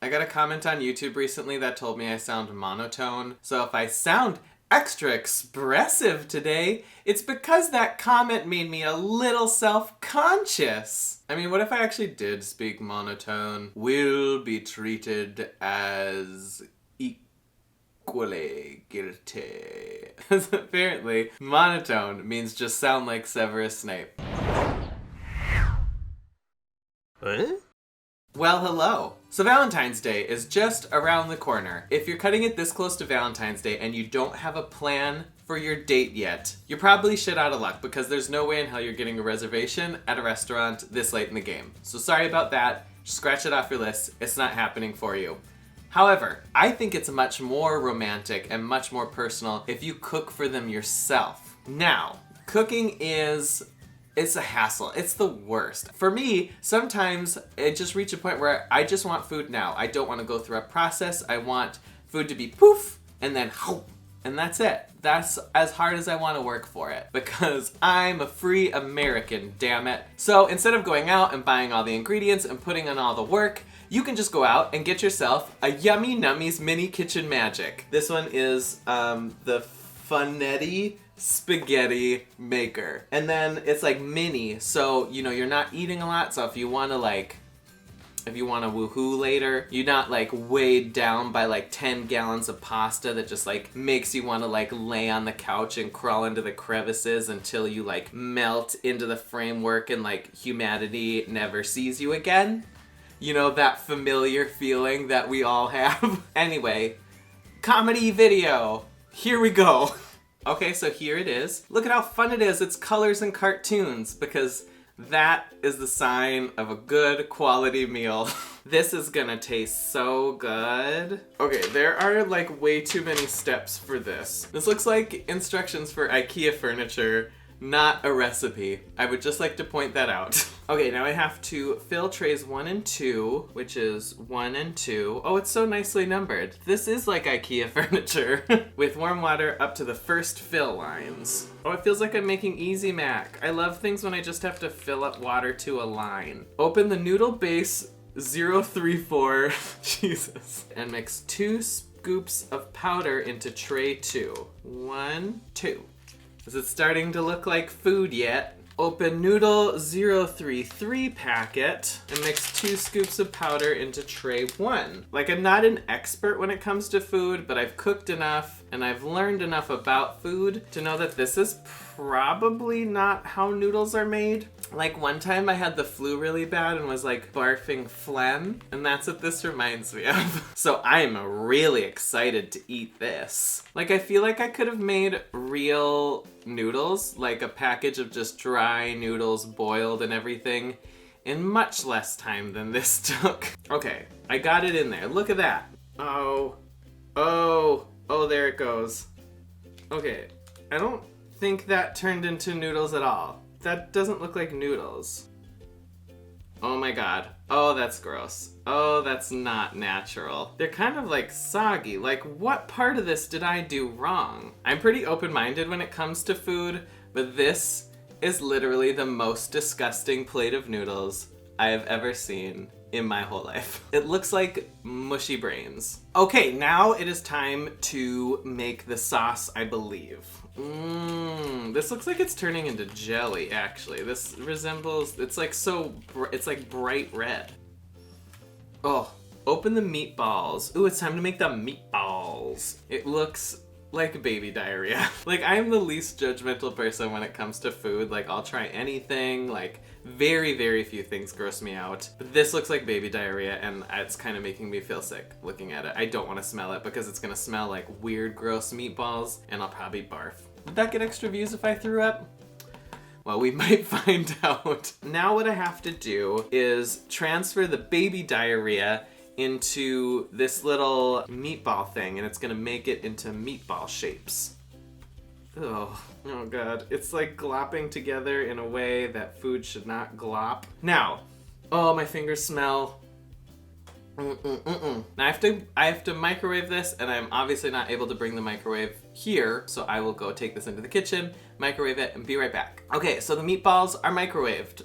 I got a comment on YouTube recently that told me I sound monotone. So if I sound extra expressive today, it's because that comment made me a little self-conscious. I mean, what if I actually did speak monotone? Will be treated as equally guilty. Apparently, monotone means just sound like Severus Snape. What? Well, hello. So Valentine's Day is just around the corner. If you're cutting it this close to Valentine's Day and you don't have a plan for your date yet, you're probably shit out of luck because there's no way in hell you're getting a reservation at a restaurant this late in the game. So sorry about that. Just scratch it off your list. It's not happening for you. However, I think it's much more romantic and much more personal if you cook for them yourself. Now, cooking it's a hassle. It's the worst. For me, sometimes it just reaches a point where I just want food now. I don't want to go through a process. I want food to be poof, and then and that's it. That's as hard as I want to work for it because I'm a free American, damn it. So instead of going out and buying all the ingredients and putting in all the work, you can just go out and get yourself a yummy Nummies Mini Kitchen Magic. This one is the Funetti spaghetti maker. And then it's like mini, so you know you're not eating a lot, so if you want to woohoo later, you're not like weighed down by like 10 gallons of pasta that just like makes you want to like lay on the couch and crawl into the crevices until you like melt into the framework and like humanity never sees you again. You know, that familiar feeling that we all have. Anyway, comedy video. Here we go. Okay, so here it is. Look at how fun it is. It's colors and cartoons because that is the sign of a good quality meal. This is gonna taste so good. Okay, there are like way too many steps for this. This looks like instructions for IKEA furniture, not a recipe. I would just like to point that out. Okay, now I have to fill trays 1 and 2, which is 1 and 2. Oh, it's so nicely numbered. This is like IKEA furniture. With warm water up to the first fill lines. Oh, it feels like I'm making Easy Mac. I love things when I just have to fill up water to a line. Open the noodle base 034, Jesus, and mix 2 scoops of powder into tray 2. 1, 2. Is it starting to look like food yet? Open noodle 033 packet and mix 2 scoops of powder into tray 1. Like, I'm not an expert when it comes to food, but I've cooked enough and I've learned enough about food to know that this is probably not how noodles are made. Like, one time I had the flu really bad and was like barfing phlegm, and that's what this reminds me of. So I'm really excited to eat this. Like, I feel like I could have made real noodles, like a package of just dry noodles boiled and everything, in much less time than this took. Okay, I got it in there. Look at that. Oh, there it goes. Okay, I don't think that turned into noodles at all. That doesn't look like noodles. Oh my god. Oh, that's gross. Oh, that's not natural. They're kind of like soggy. Like, what part of this did I do wrong? I'm pretty open-minded when it comes to food, but this is literally the most disgusting plate of noodles I have ever seen in my whole life. It looks like mushy brains. Okay, now it is time to make the sauce, I believe. This looks like it's turning into jelly, actually. This resembles, it's like it's like bright red. Oh, open the meatballs. Ooh, it's time to make the meatballs. It looks like baby diarrhea. Like, I'm the least judgmental person when it comes to food. Like, I'll try anything. Like, very, very few things gross me out. But this looks like baby diarrhea, and it's kind of making me feel sick looking at it. I don't want to smell it because it's gonna smell like weird, gross meatballs, and I'll probably barf. Would that get extra views if I threw up? Well, we might find out. Now what I have to do is transfer the baby diarrhea into this little meatball thing, and it's gonna make it into meatball shapes. Oh god. It's like glopping together in a way that food should not glop. Now, oh, my fingers smell. Now I have to microwave this, and I'm obviously not able to bring the microwave here, so I will go take this into the kitchen, microwave it, and be right back. Okay, so the meatballs are microwaved.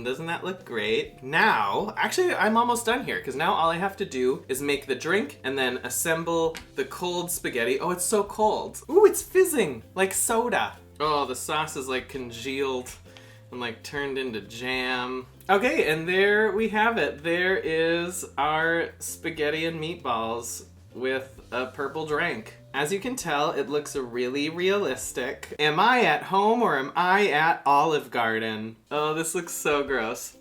Doesn't that look great? Now, actually, I'm almost done here because now all I have to do is make the drink and then assemble the cold spaghetti. Oh, it's so cold. Ooh, it's fizzing like soda. Oh, the sauce is like congealed and like turned into jam. Okay, and there we have it. There is our spaghetti and meatballs with a purple drink. As you can tell, it looks really realistic. Am I at home or am I at Olive Garden? Oh, this looks so gross.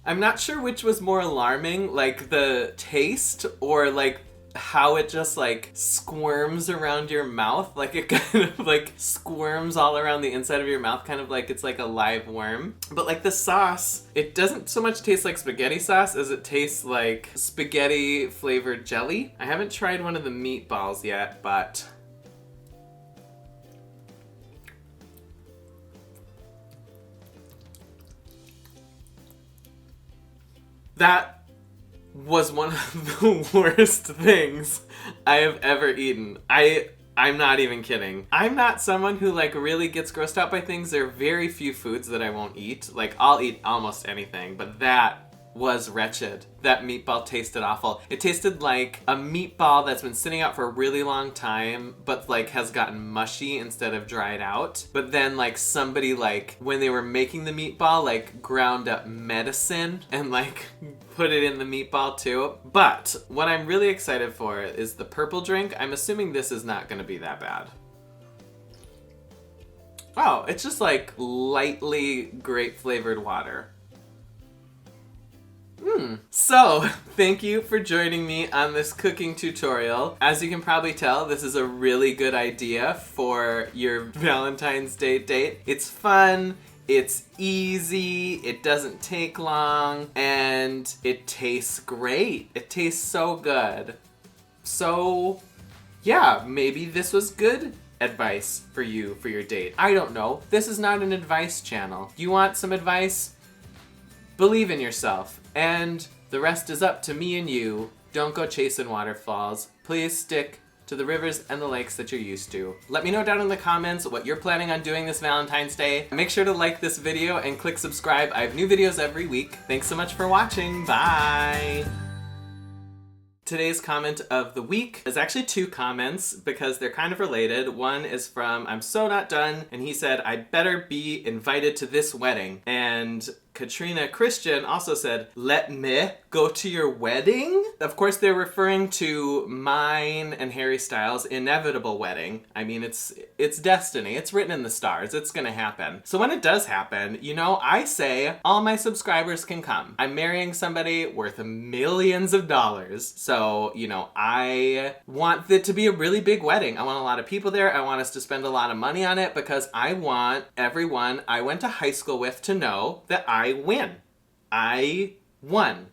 I'm not sure which was more alarming, like the taste or like how it just like squirms around your mouth. Like it kind of like squirms all around the inside of your mouth, kind of like it's like a live worm. But like the sauce, it doesn't so much taste like spaghetti sauce as it tastes like spaghetti flavored jelly. I haven't tried one of the meatballs yet, but that was one of the worst things I have ever eaten. I'm not even kidding. I'm not someone who like really gets grossed out by things. There are very few foods that I won't eat. Like I'll eat almost anything, but that was wretched. That meatball tasted awful. It tasted like a meatball that's been sitting out for a really long time, but like has gotten mushy instead of dried out. But then like somebody like, when they were making the meatball, like ground up medicine and like put it in the meatball too. But what I'm really excited for is the purple drink. I'm assuming this is not gonna be that bad. Oh, it's just like lightly grape flavored water. So, thank you for joining me on this cooking tutorial. As you can probably tell, this is a really good idea for your Valentine's Day date. It's fun, it's easy, it doesn't take long, and it tastes great. It tastes so good. So, yeah, maybe this was good advice for you for your date. I don't know. This is not an advice channel. You want some advice? Believe in yourself. And the rest is up to me and you. Don't go chasing waterfalls. Please stick to the rivers and the lakes that you're used to. Let me know down in the comments what you're planning on doing this Valentine's Day. Make sure to like this video and click subscribe. I have new videos every week. Thanks so much for watching. Bye! Today's comment of the week is actually two comments because they're kind of related. One is from I'm So Not Done, and he said, I better be invited to this wedding. And Katrina Christian also said, let me go to your wedding? Of course, they're referring to mine and Harry Styles' inevitable wedding. I mean, it's destiny. It's written in the stars. It's gonna happen. So when it does happen, you know, I say all my subscribers can come. I'm marrying somebody worth millions of dollars. So, you know, I want it to be a really big wedding. I want a lot of people there. I want us to spend a lot of money on it because I want everyone I went to high school with to know that I win. I won.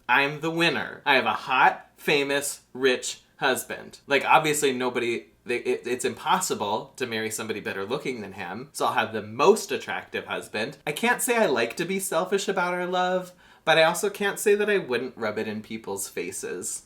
I'm the winner. I have a hot, famous, rich husband. Like, obviously it's impossible to marry somebody better looking than him, so I'll have the most attractive husband. I can't say I like to be selfish about our love, but I also can't say that I wouldn't rub it in people's faces.